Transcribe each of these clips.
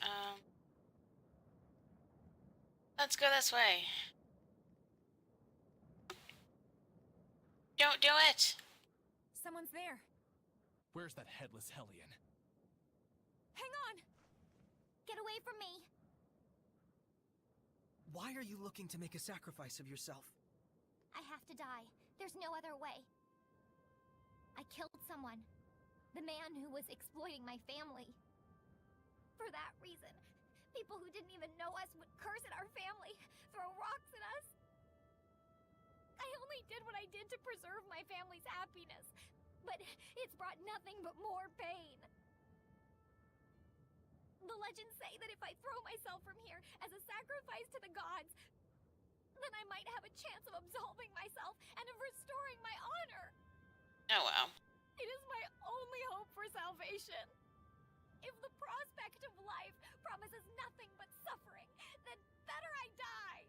Um, let's go this way. Don't do it! Someone's there. Where's that headless hellion? Hang on! Get away from me! Why are you looking to make a sacrifice of yourself? I have to die. There's no other way. I killed someone. The man who was exploiting my family. For that reason, people who didn't even know us would curse at our family, throw rocks at us. I only did what I did to preserve my family's happiness, but it's brought nothing but more pain. The legends say that if I throw myself from here as a sacrifice to the gods, then I might have a chance of absolving myself and of restoring my honor. Oh well. It is my only hope for salvation. If the prospect of life promises nothing but suffering, then better I die.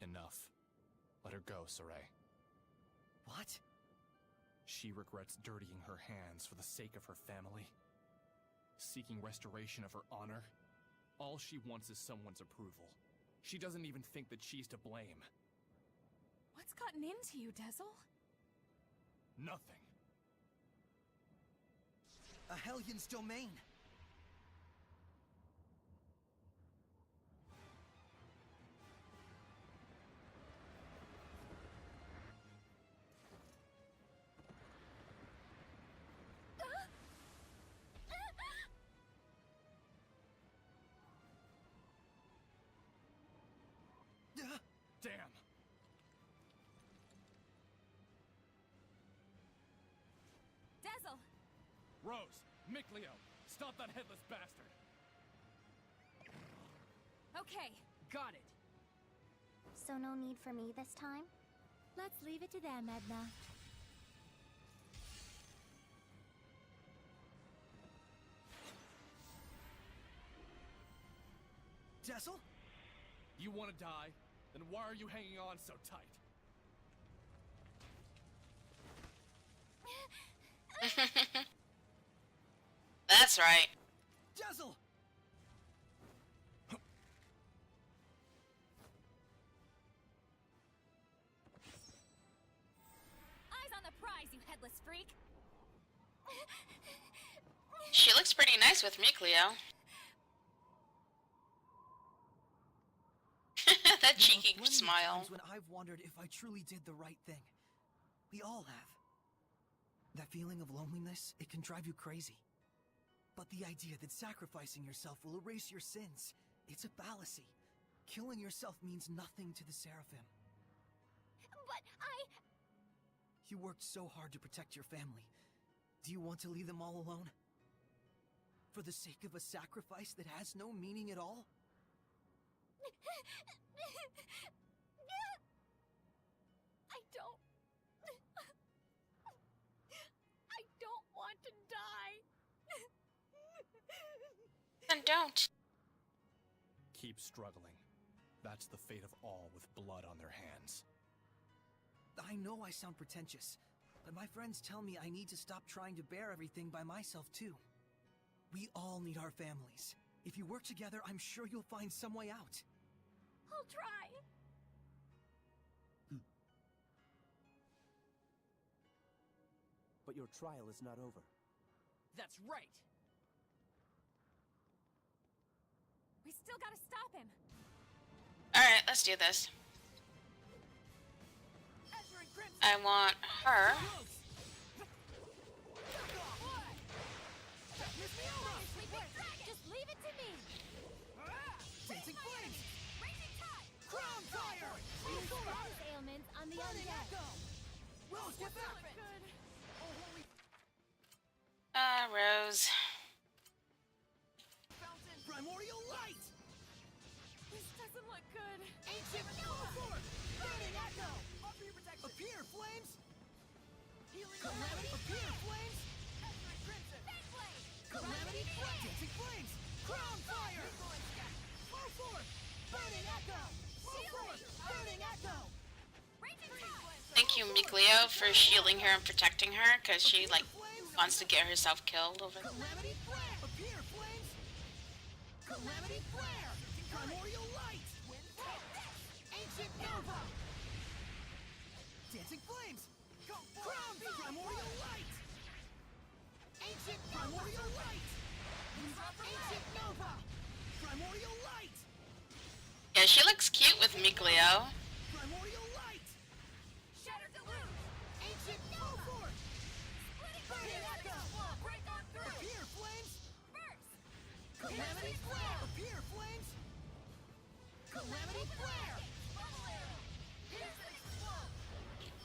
Enough. Let her go, Saray. What? She regrets dirtying her hands for the sake of her family. Seeking restoration of her honor. All she wants is someone's approval. She doesn't even think that she's to blame. What's gotten into you, Dezel? Nothing. A Hellion's domain! Damn! Dezel! Rose! Mikleo! Stop that headless bastard! Okay, got it. So no need for me this time? Let's leave it to them, Edna. Dezel? You want to die? Then why are you hanging on so tight? That's right. Dezel! Eyes on the prize, you headless freak! She looks pretty nice with me, Cleo. That cheeky Plenty of smile. times when I've wondered if I truly did the right thing. We all have. That feeling of loneliness, it can drive you crazy. But the idea that sacrificing yourself will erase your sins, it's a fallacy. Killing yourself means nothing to the Seraphim. But You worked so hard to protect your family. Do you want to leave them all alone? For the sake of a sacrifice that has no meaning at all? I don't want to die. Then don't. Keep struggling. That's the fate of all with blood on their hands. I know I sound pretentious, but my friends tell me I need to stop trying to bear everything by myself too. We all need our families. If you work together, I'm sure you'll find some way out. I'll try. But your trial is not over. That's right. We still gotta stop him. Alright, let's do this. I want her. Just leave it to me. Dancing flames! Raging tide. Crown fire! His ailments on the undead. Rose, get back! Rose. Primordial light! This doesn't look good. Ancient force! Burning echo! Offer your protection! Appear, flames! Calamity! Appear, flames! Calamity! Dancing flames! Crown fire! Flow forth! Burning echo! Flow forth! Burning echo! Thank you, Mikleo, for shielding her and protecting her, because she, like, wants to get herself killed over there. Calamity! Appear, flames! Calamity Flare! Primordial Light! Ancient Nova! Dancing Flames! Crown Primordial Light! Ancient Primordial Light! Ancient Nova! Primordial Light! Yeah, she looks cute with Mikleo. Primordial Light! Shatter Deluge! Ancient Nova! Burning Echo! Break on through! Appear Flames! Burst! Calamity Flare! Appear Flames! Calamity Flare! Bubble Arrow! Pierce and explode!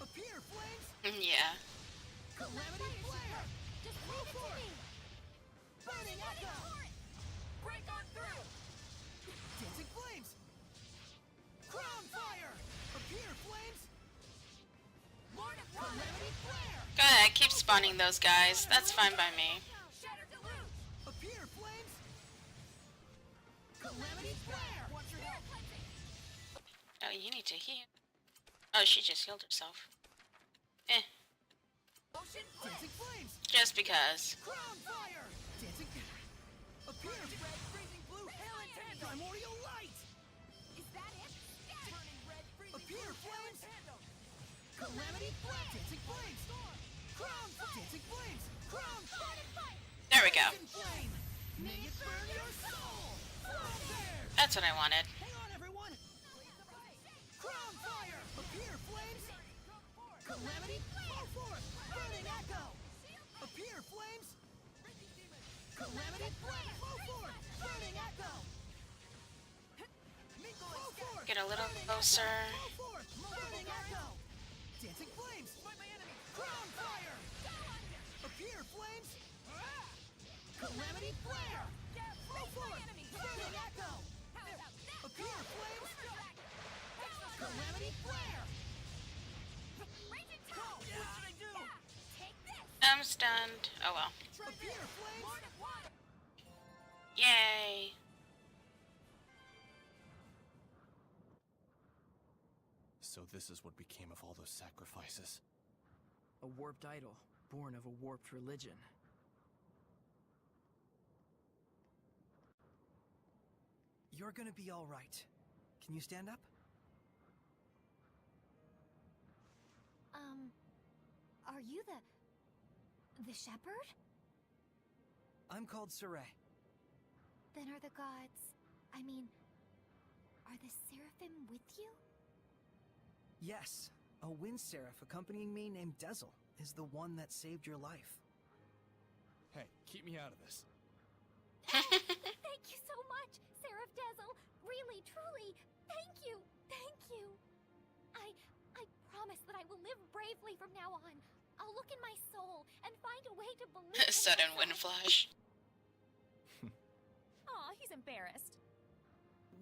Appear Flames! Yeah. Calamity Flare! Just leave it to me! Burning Echo! Break on through! Dancing Flames! Crown Fire! Appear Flames! Lord of Water! Calamity Flare! Go ahead, keep spawning those guys. That's fine by me. Shatter Deluge! Appear Flames! Calamity Flare! Watch your Spirit health! Cleansing! Oh, you need to heal. Oh, she just healed herself. Eh, Ocean Flare! Dancing Flames! just because. Crown Fire! Dancing... Appear Red Freezing Blue! Hail and Tandem! Primordial Light! Is that it? Turning red freezing Appear blue! Flames! Tandem! Calamity Flare! Dancing Flames! Crown Dancing Flames! Crown There we go. Dancing Flame! May it burn your soul! Crown Bear! That's what I wanted. Hang on, everyone! Crown Fire! Appear Flames! Calamity Fall Forth! Burning Echo! Appear Flames! Calamity Flame! Fall Forth! Burning Echo! Fall forth! Get a little closer. Fall forth! Burning Echo! Dancing Flames! Crown Fire! Appear Flames! Calamity Flare! Fall forth! Burning Echo! Appear Flames! Calamity Flare! Raging Toe! What should I do? Take this! I'm stunned. Oh well. Appear Flames! Lord of Water! Yay. So this is what became of all those sacrifices. A warped idol, born of a warped religion. You're gonna be all right. Can you stand up? Are you the shepherd? I'm called Saray. Then are the gods... I mean... Are the Seraphim with you? Yes, a wind seraph accompanying me named Dezel is the one that saved your life. Hey, keep me out of this. Thank you so much, Seraph Dezel. Really, truly, thank you. Thank you. I promise that I will live bravely from now on. I'll look in my soul and find a way to believe in Sudden myself. wind flash. Aw, he's embarrassed.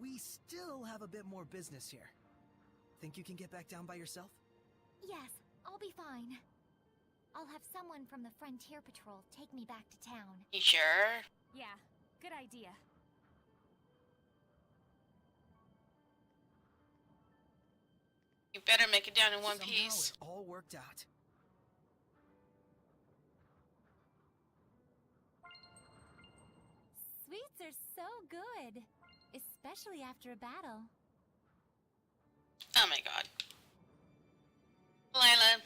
We still have a bit more business here. Think you can get back down by yourself? Yes, I'll be fine. I'll have someone from the Frontier Patrol take me back to town. You sure? Yeah, good idea. You better make it down in one Somehow piece. it all worked out. Sweets are so good, especially after a battle. Oh my god. Layla,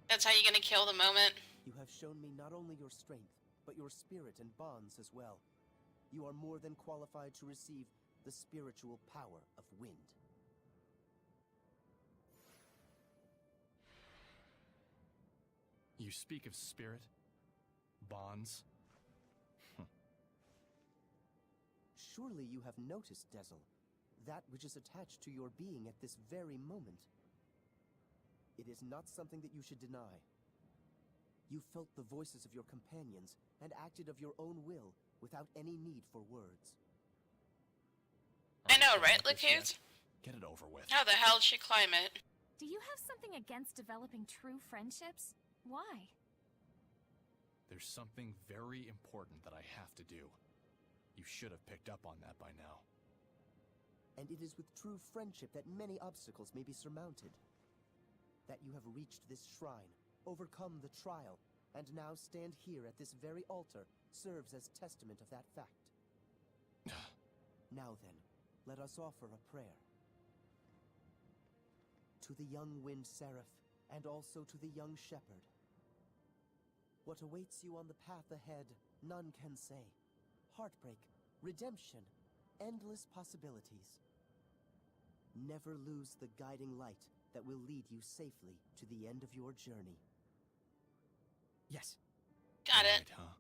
that's how you're gonna kill the moment? You have shown me not only your strength, but your spirit and bonds as well. You are more than qualified to receive the spiritual power of wind. You speak of spirit? Bonds? Surely you have noticed, Dezel, that which is attached to your being at this very moment. It is not something that you should deny. You felt the voices of your companions and acted of your own will without any need for words. I know, Aren't you right, done with this Lacoons? yet? Get it over with. How the hell did she climb it? Do you have something against developing true friendships? Why? There's something very important that I have to do. You should have picked up on that by now. And it is with true friendship that many obstacles may be surmounted. That you have reached this shrine, overcome the trial, and now stand here at this very altar serves as testament of that fact. Now then, let us offer a prayer. To the young wind seraph, and also to the young shepherd. What awaits you on the path ahead, none can say. Heartbreak, redemption, endless possibilities. Never lose the guiding light that will lead you safely to the end of your journey. Yes. Got it. Right, huh?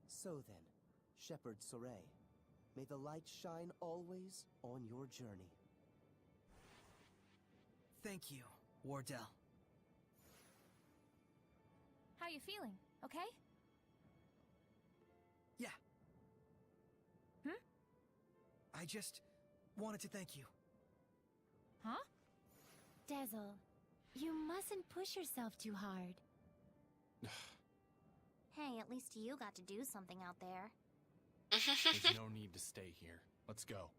So then, Shepherd Soray, may the light shine always on your journey. Thank you, Wardell. How you feeling? Okay? Yeah. Hmm? I just wanted to thank you. Huh? Dazzle, you mustn't push yourself too hard. Hey, at least you got to do something out there. There's no need to stay here. Let's go.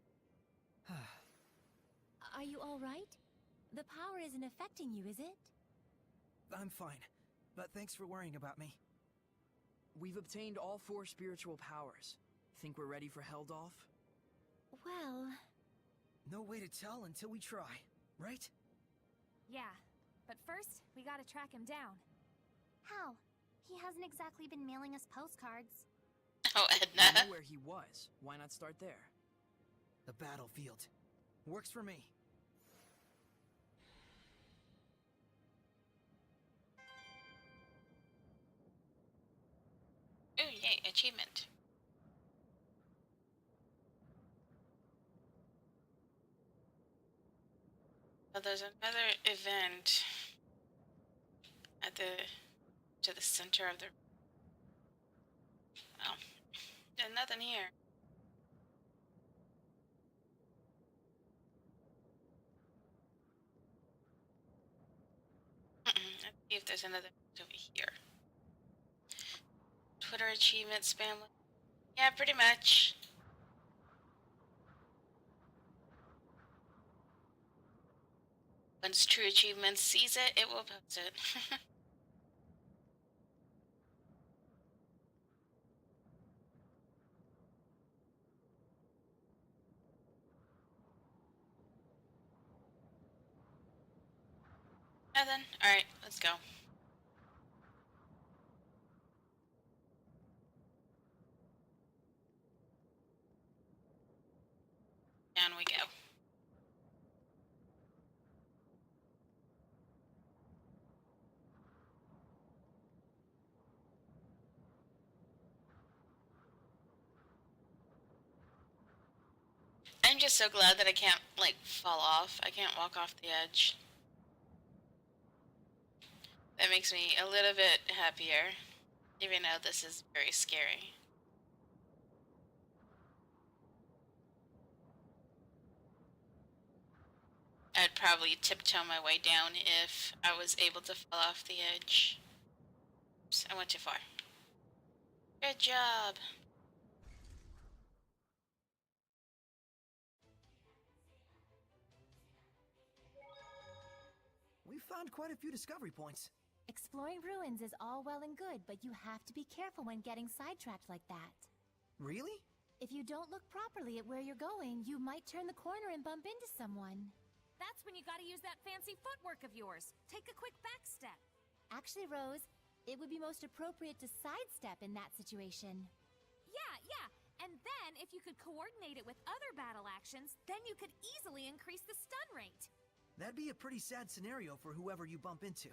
Are you all right? The power isn't affecting you, is it? I'm fine, but thanks for worrying about me. We've obtained all 4 spiritual powers. Think we're ready for Heldolf? Well... No way to tell until we try, right? Yeah, but first, we gotta track him down. How? He hasn't exactly been mailing us postcards. Oh, We Edna. know where he was. Why not start there? The battlefield. Works for me. Oh, yay, achievement. So there's another event at to the center of the... Oh, there's nothing here. Let's see if there's another over here. Twitter achievements, family. Yeah, pretty much. Once True Achievements sees it, it will post it. Now then, alright, let's go. Down we go. I'm just so glad that I can't, like, fall off. I can't walk off the edge. That makes me a little bit happier, even though this is very scary. I'd probably tiptoe my way down if I was able to fall off the edge. Oops, I went too far. Good job. We found quite a few discovery points. Exploring ruins is all well and good, but you have to be careful when getting sidetracked like that. Really? If you don't look properly at where you're going, you might turn the corner and bump into someone. That's when you gotta use that fancy footwork of yours. Take a quick back step. Actually, Rose, it would be most appropriate to sidestep in that situation. Yeah. And then, if you could coordinate it with other battle actions, then you could easily increase the stun rate. That'd be a pretty sad scenario for whoever you bump into.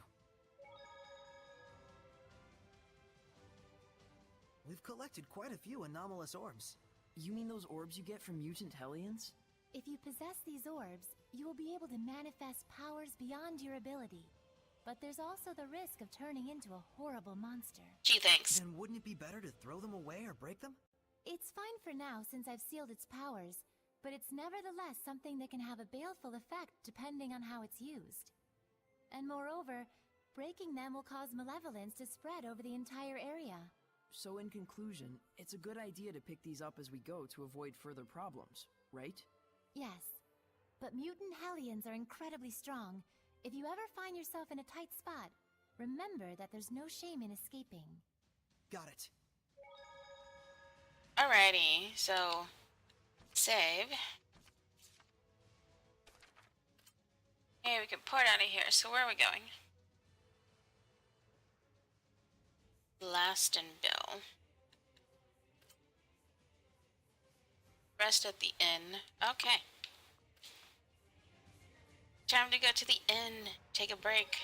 We've collected quite a few anomalous orbs. You mean those orbs you get from mutant Hellions? If you possess these orbs, you will be able to manifest powers beyond your ability. But there's also the risk of turning into a horrible monster. Gee, thanks. Then wouldn't it be better to throw them away or break them? It's fine for now since I've sealed its powers, but it's nevertheless something that can have a baleful effect depending on how it's used. And moreover, breaking them will cause malevolence to spread over the entire area. So in conclusion, it's a good idea to pick these up as we go to avoid further problems, right? Yes, but mutant Hellions are incredibly strong. If you ever find yourself in a tight spot, Remember that there's no shame in escaping. Got it. Alrighty, so save. Hey, we can port out of here. So where are we going? Last and Bill. Rest at the inn. Okay. Time to go to the inn. Take a break.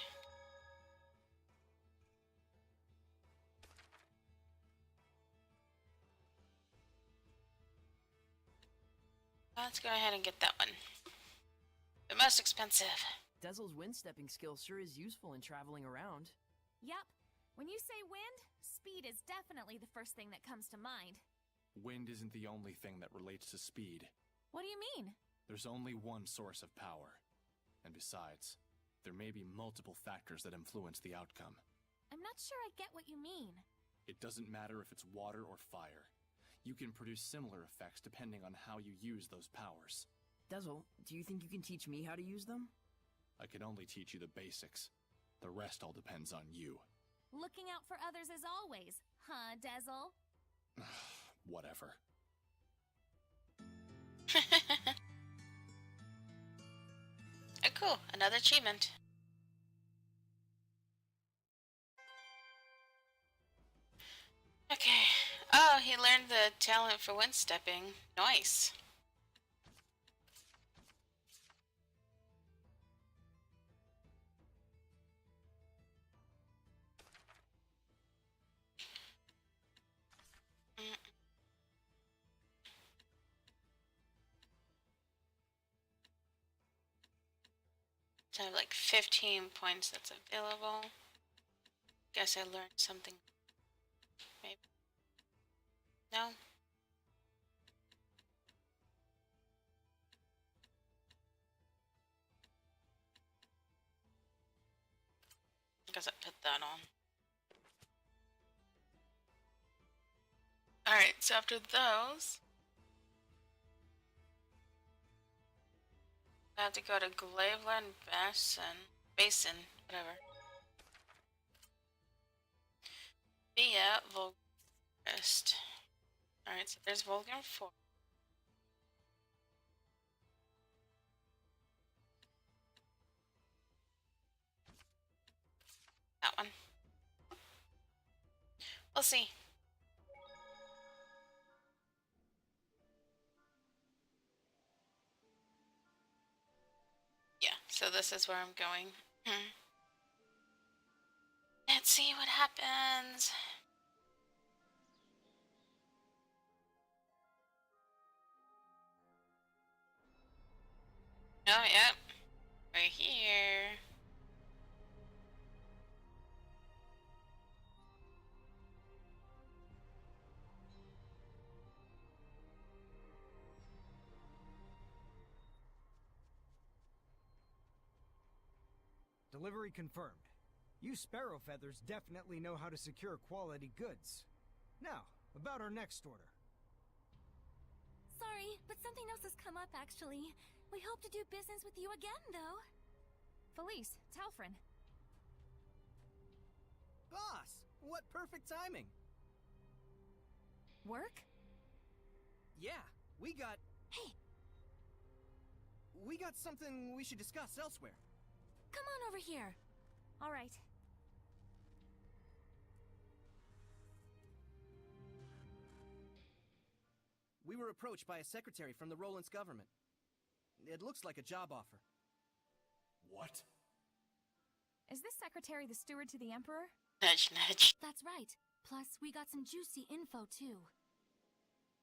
Let's go ahead and get that one. The most expensive. Dezel's wind-stepping skill sure is useful in traveling around. Yup. When you say wind, speed is definitely the first thing that comes to mind. Wind isn't the only thing that relates to speed. What do you mean? There's only one source of power. And besides, there may be multiple factors that influence the outcome. I'm not sure I get what you mean. It doesn't matter if it's water or fire. You can produce similar effects depending on how you use those powers. Dezel, do you think you can teach me how to use them? I can only teach you the basics. The rest all depends on you. Looking out for others as always, huh, Dezel? Whatever. Oh, cool. Another achievement. Okay. Oh, he learned the talent for wind stepping. Nice. So I have like 15 points that's available. Guess I learned something. Maybe. No? I guess I put that on. Alright, so after those, I have to go to Glaveland Basin, whatever. Via Volgarist. Alright, so there's Volgar 4. That one. We'll see. Yeah, so this is where I'm going. Let's see what happens. Oh, yep. Right here. Delivery confirmed. You Sparrow Feathers definitely know how to secure quality goods. Now, about our next order. Sorry, but something else has come up actually. We hope to do business with you again, though. Felice, Talfrin. Boss! What perfect timing! Work? Yeah, we got Hey, something we should discuss elsewhere. come on over here. All right. We were approached by a secretary from the Roland's government. It looks like a job offer. What? Is this secretary the steward to the Emperor? Nudge, nudge. That's right. Plus, we got some juicy info, too.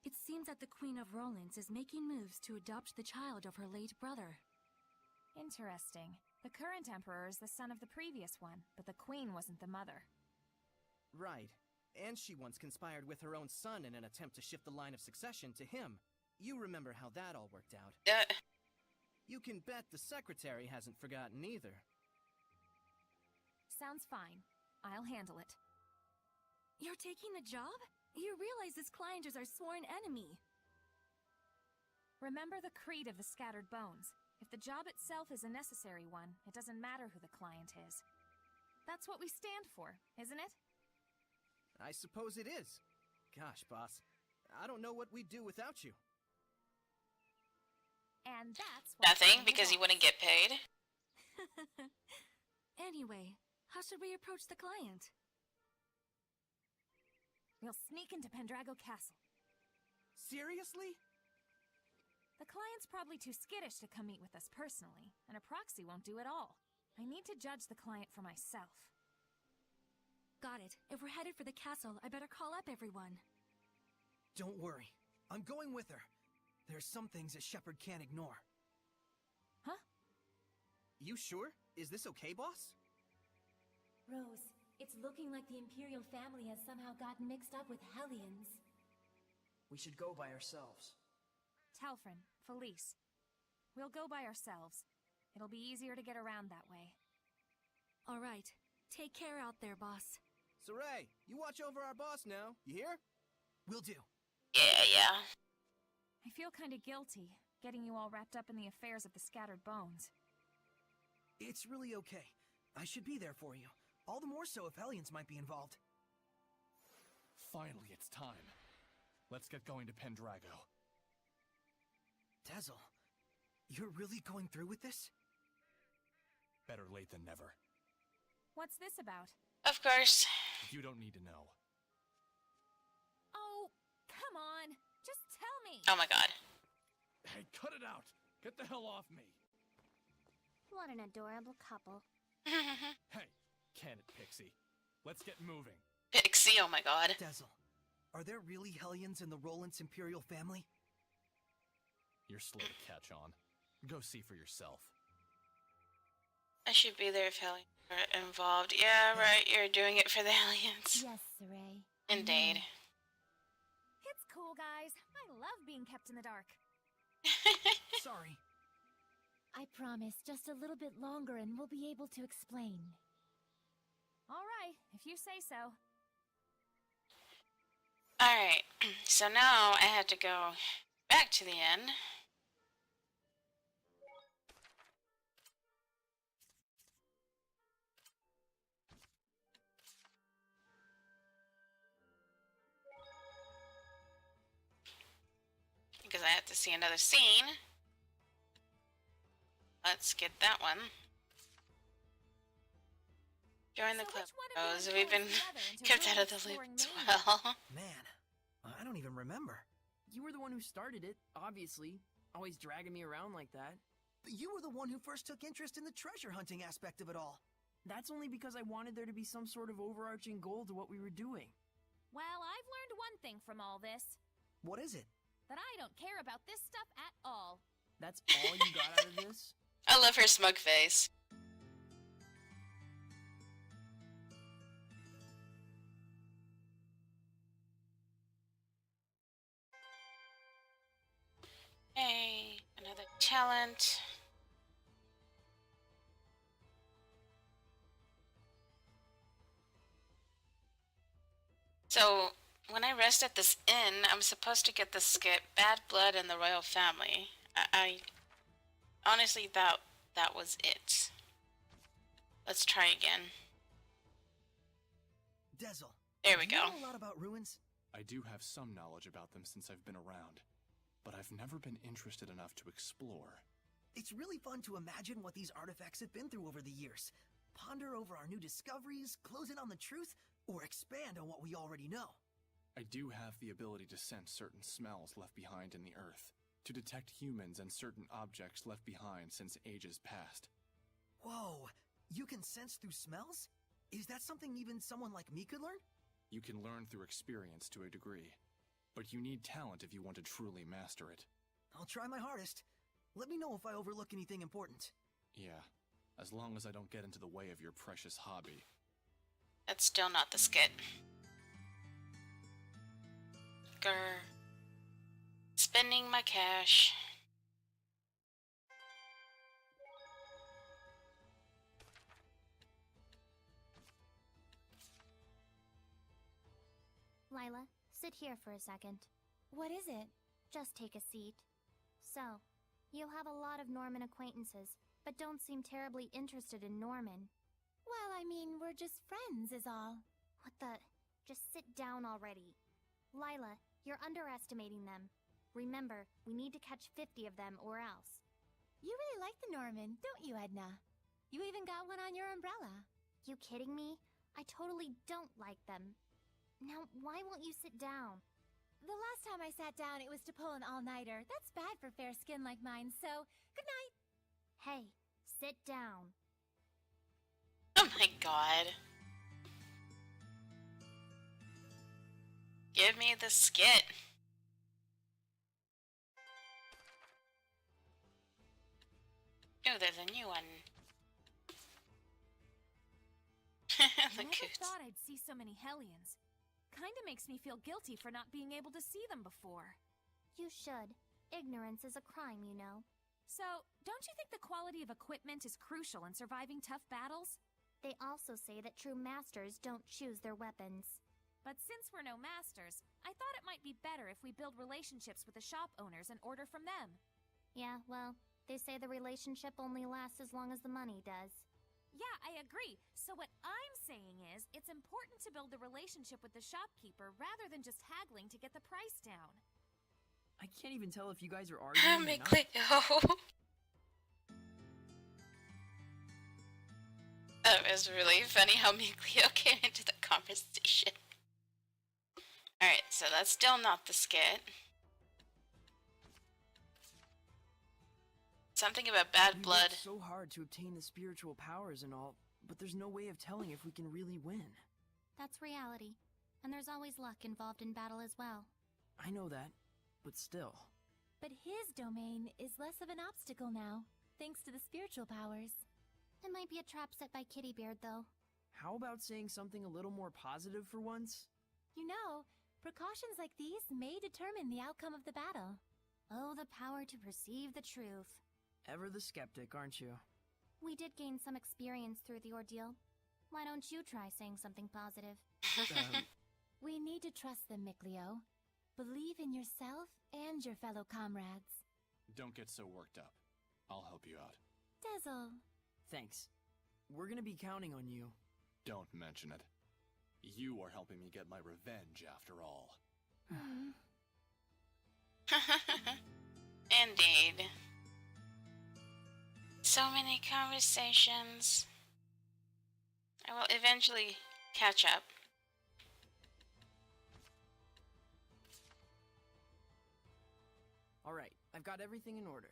It seems that the Queen of Roland's is making moves to adopt the child of her late brother. Interesting. The current Emperor is the son of the previous one, but the Queen wasn't the mother. Right. And she once conspired with her own son in an attempt to shift the line of succession to him. You remember how that all worked out. You can bet the secretary hasn't forgotten either. Sounds fine. I'll handle it. You're taking the job? You realize this client is our sworn enemy. Remember the creed of the Scattered Bones. If the job itself is a necessary one, it doesn't matter who the client is. That's what we stand for, isn't it? I suppose it is. Gosh, boss. I don't know what we'd do without you. And that's why Nothing, I'm because the he wouldn't get paid. boss. Anyway, how should we approach the client? We'll sneak into Pendrago Castle. Seriously? The client's probably too skittish to come meet with us personally, and a proxy won't do it all. I need to judge the client for myself. Got it. If we're headed for the castle, I better call up everyone. Don't worry. I'm going with her. There's some things a shepherd can't ignore. Huh? You sure? Is this okay, boss? Rose, it's looking like the Imperial family has somehow gotten mixed up with Hellions. We should go by ourselves. Talfrin, Felice. We'll go by ourselves. It'll be easier to get around that way. All right. Take care out there, boss. Saray, you watch over our boss now. You hear? Will do. Yeah. I feel kinda guilty, getting you all wrapped up in the affairs of the Scattered Bones. It's really okay. I should be there for you. All the more so if Hellions might be involved. Finally, it's time. Let's get going to Pendrago. Tezel, you're really going through with this? Better late than never. What's this about? Of course. You don't need to know. Oh, come on! Just tell me! Oh my god. Hey, cut it out! Get the hell off me! What an adorable couple. Hey, can it, Pixie? Let's get moving. Pixie, oh my god. Tezel, are there really Hellions in the Roland's Imperial family? You're slow to catch on. Go see for yourself. I should be there if Hellions are involved. Yeah, right, you're doing it for the Hellions. Yes, Saray. Indeed. It's cool, guys. I love being kept in the dark. Sorry. I promise, just a little bit longer and we'll be able to explain. All right, if you say so. Alright, so now I had to go back to the inn. Because I have to see another scene. Let's get that one. Join the So club. which one of you Rose. and We've been Joel's together into kept out really of the loop exploring as Maine? well. Man, I don't even remember. You were the one who started it, obviously. Always dragging me around like that. But you were the one who first took interest in the treasure hunting aspect of it all. That's only because I wanted there to be some sort of overarching goal to what we were doing. Well, I've learned one thing from all this. What is it? That I don't care about this stuff at all. That's all you got out of this? I love her smug face. Hey, another talent. So, when I rest at this inn, I'm supposed to get the skit Bad Blood and the Royal Family. I honestly thought that was it. Let's try again. Dezel. There we do you go. know a lot about ruins? I do have some knowledge about them since I've been around, but I've never been interested enough to explore. It's really fun to imagine what these artifacts have been through over the years. Ponder over our new discoveries, close in on the truth, or expand on what we already know. I do have the ability to sense certain smells left behind in the earth, to detect humans and certain objects left behind since ages past. Whoa, you can sense through smells? Is that something even someone like me could learn? You can learn through experience to a degree, but you need talent if you want to truly master it. I'll try my hardest. Let me know if I overlook anything important. Yeah, as long as I don't get into the way of your precious hobby. That's still not the skit. Grr. Spending my cash. Lila, sit here for a second. What is it? Just take a seat. So, you have a lot of Norman acquaintances, but don't seem terribly interested in Norman. Well, I mean, we're just friends is all. What the? Just sit down already. Lila, you're underestimating them. Remember, we need to catch 50 of them or else. You really like the Norman, don't you, Edna? You even got one on your umbrella. You kidding me? I totally don't like them. Now, why won't you sit down? The last time I sat down, it was to pull an all-nighter. That's bad for fair skin like mine, so good night. Hey, sit down. Oh my god. Give me the skit. Oh, there's a new one. I The never coots. thought I'd see so many Hellions. Kinda makes me feel guilty for not being able to see them before. You should. Ignorance is a crime, you know. So, don't you think the quality of equipment is crucial in surviving tough battles? They also say that true masters don't choose their weapons. But since we're no masters, I thought it might be better if we build relationships with the shop owners and order from them. Yeah, well, they say the relationship only lasts as long as the money does. Yeah, I agree. So what I'm saying is, it's important to build a relationship with the shopkeeper rather than just haggling to get the price down. I can't even tell if you guys are arguing or not. Cleo. That was really funny how me and Cleo came into the conversation. Alright, so that's still not the skit. Something about bad We blood. worked so hard to obtain the spiritual powers and all, but there's no way of telling if we can really win. That's reality. And there's always luck involved in battle as well. I know that, but still. But his domain is less of an obstacle now, thanks to the spiritual powers. It might be a trap set by Kittybeard, though. How about saying something a little more positive for once? You know, precautions like these may determine the outcome of the battle. Oh, the power to perceive the truth. Ever the skeptic, aren't you? We did gain some experience through the ordeal. Why don't you try saying something positive? We need to trust them, Mikleo. Believe in yourself and your fellow comrades. Don't get so worked up. I'll help you out. Dazzle. Thanks. We're gonna be counting on you. Don't mention it. You are helping me get my revenge after all. Indeed. So many conversations. I will eventually catch up. Alright, I've got everything in order.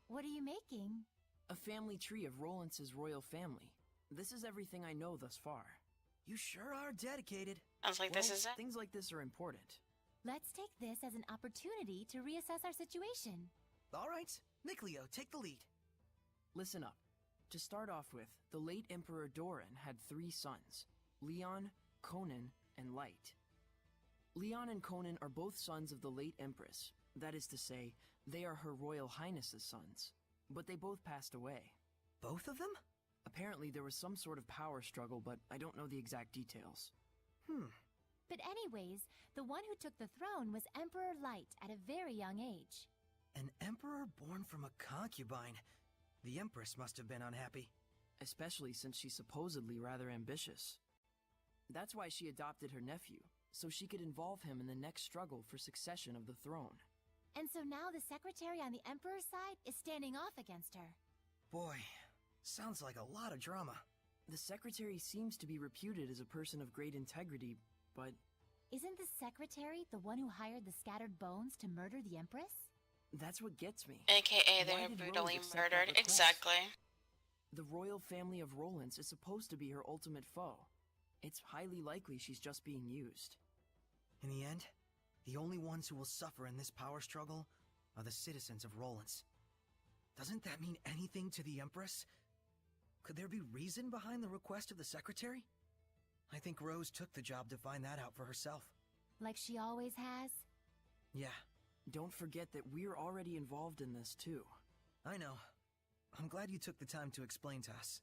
What are you making? A family tree of Rolance's royal family. This is everything I know thus far. You sure are dedicated. I was like, this Well, is it? things like this are important. Let's take this as an opportunity to reassess our situation. All right, Mikleo, take the lead. Listen up. To start off with, the late Emperor Doran had 3 sons, Leon, Conan, and Light. Leon and Conan are both sons of the late Empress. That is to say, they are Her Royal Highness's sons. But they both passed away. Both of them? Apparently there was some sort of power struggle, but I don't know the exact details. But anyways, the one who took the throne was Emperor Light at a very young age. An emperor born from a concubine. The Empress must have been unhappy. Especially since she's supposedly rather ambitious. That's why she adopted her nephew, so she could involve him in the next struggle for succession of the throne. And so now the secretary on the Emperor's side is standing off against her. Boy, sounds like a lot of drama. The secretary seems to be reputed as a person of great integrity, but Isn't the secretary the one who hired the scattered bones to murder the Empress? that's what gets me. AKA they Why were did Rose brutally accept that murdered. request? Exactly. The royal family of Rowlands is supposed to be her ultimate foe. It's highly likely she's just being used. In the end, the only ones who will suffer in this power struggle are the citizens of Rollins. Doesn't that mean anything to the Empress? Could there be reason behind the request of the secretary? I think Rose took the job to find that out for herself. Like she always has? Yeah, Don't forget that we're already involved in this too. I know. I'm glad you took the time to explain to us.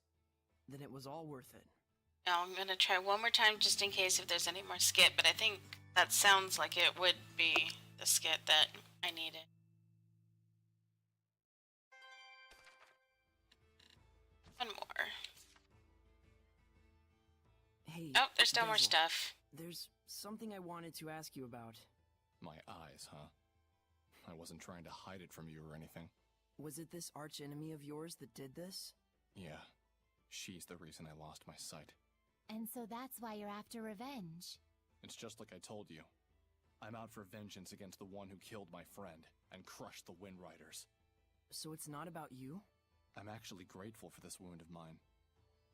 Then it was all worth it. Now I'm gonna try one more time just in case if there's any more skit, but I think that sounds like it would be the skit that I needed. One more. Hey. Oh, there's still more Basil, stuff. There's something I wanted to ask you about. My eyes, huh? I wasn't trying to hide it from you or anything. Was it this archenemy of yours that did this? Yeah. She's the reason I lost my sight. And so that's why you're after revenge. It's just like I told you. I'm out for vengeance against the one who killed my friend and crushed the Wind Riders. So it's not about you? I'm actually grateful for this wound of mine.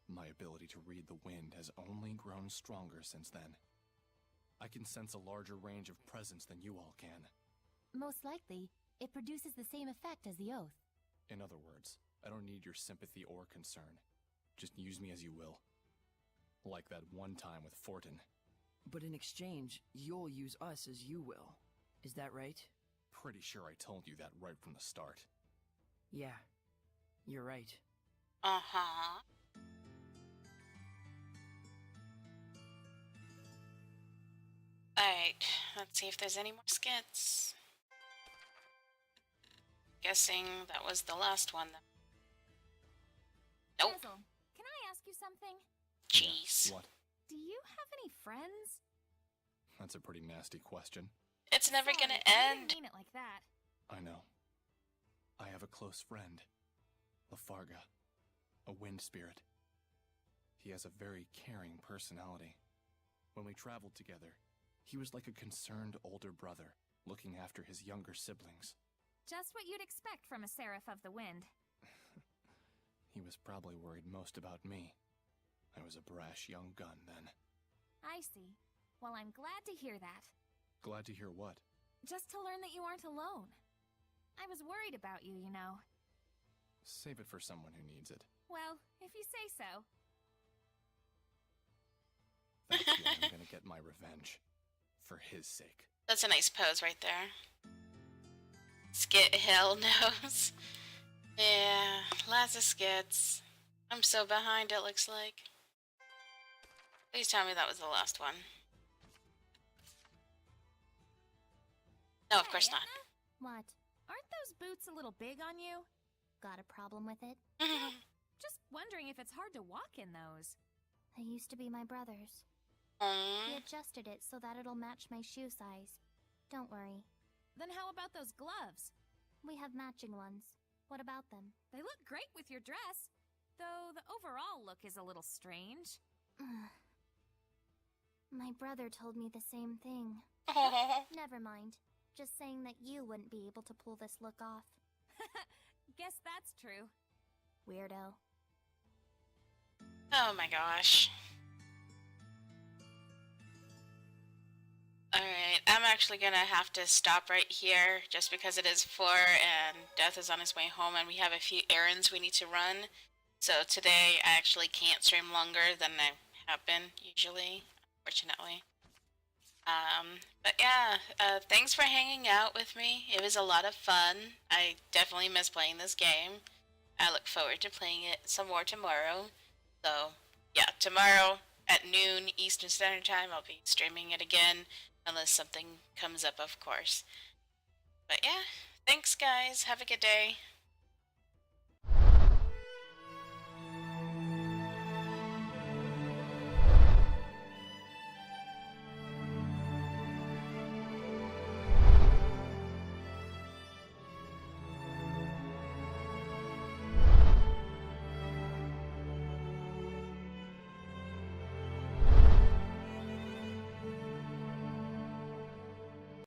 My ability to read the wind has only grown stronger since then. I can sense a larger range of presence than you all can. Most likely, it produces the same effect as the oath. In other words, I don't need your sympathy or concern. Just use me as you will. Like that one time with Fortin. But in exchange, you'll use us as you will. Is that right? Pretty sure I told you that right from the start. Yeah, you're right. Uh-huh. Alright, let's see if there's any more skits. Guessing that was the last one. Nope. Basil, can I ask you something? Jeez. What? Do you have any friends? That's a pretty nasty question. It's never Sorry, gonna I end. didn't mean it like that. I know. I have a close friend. Lafarga. A wind spirit. He has a very caring personality. When we traveled together, he was like a concerned older brother, looking after his younger siblings. Just what you'd expect from a Seraph of the Wind. He was probably worried most about me. I was a brash young gun then. I see. Well, I'm glad to hear that. Glad to hear what? Just to learn that you aren't alone. I was worried about you, you know. Save it for someone who needs it. Well, if you say so. That's why I'm gonna get my revenge. For his sake. That's a nice pose right there. Skit hell knows. Yeah, lots of skits. I'm so behind, it looks like. Please tell me that was the last one. No, of course Hey, not. Edna? What? Aren't those boots a little big on you? Got a problem with it? Just wondering if it's hard to walk in those. They used to be my brother's. He adjusted it so that it'll match my shoe size. Don't worry. Then how about those gloves? We have matching ones. What about them? They look great with your dress. Though the overall look is a little strange. My brother told me the same thing. Never mind. Just saying that you wouldn't be able to pull this look off. Guess that's true. Weirdo. Oh my gosh. Alright, I'm actually gonna have to stop right here just because it is 4 and Death is on his way home and we have a few errands we need to run. So today I actually can't stream longer than I have been usually, unfortunately. But yeah, thanks for hanging out with me. It was a lot of fun. I definitely miss playing this game. I look forward to playing it some more tomorrow. So yeah, tomorrow at noon Eastern Standard Time I'll be streaming it again. Unless something comes up, of course. But yeah, thanks guys. Have a good day.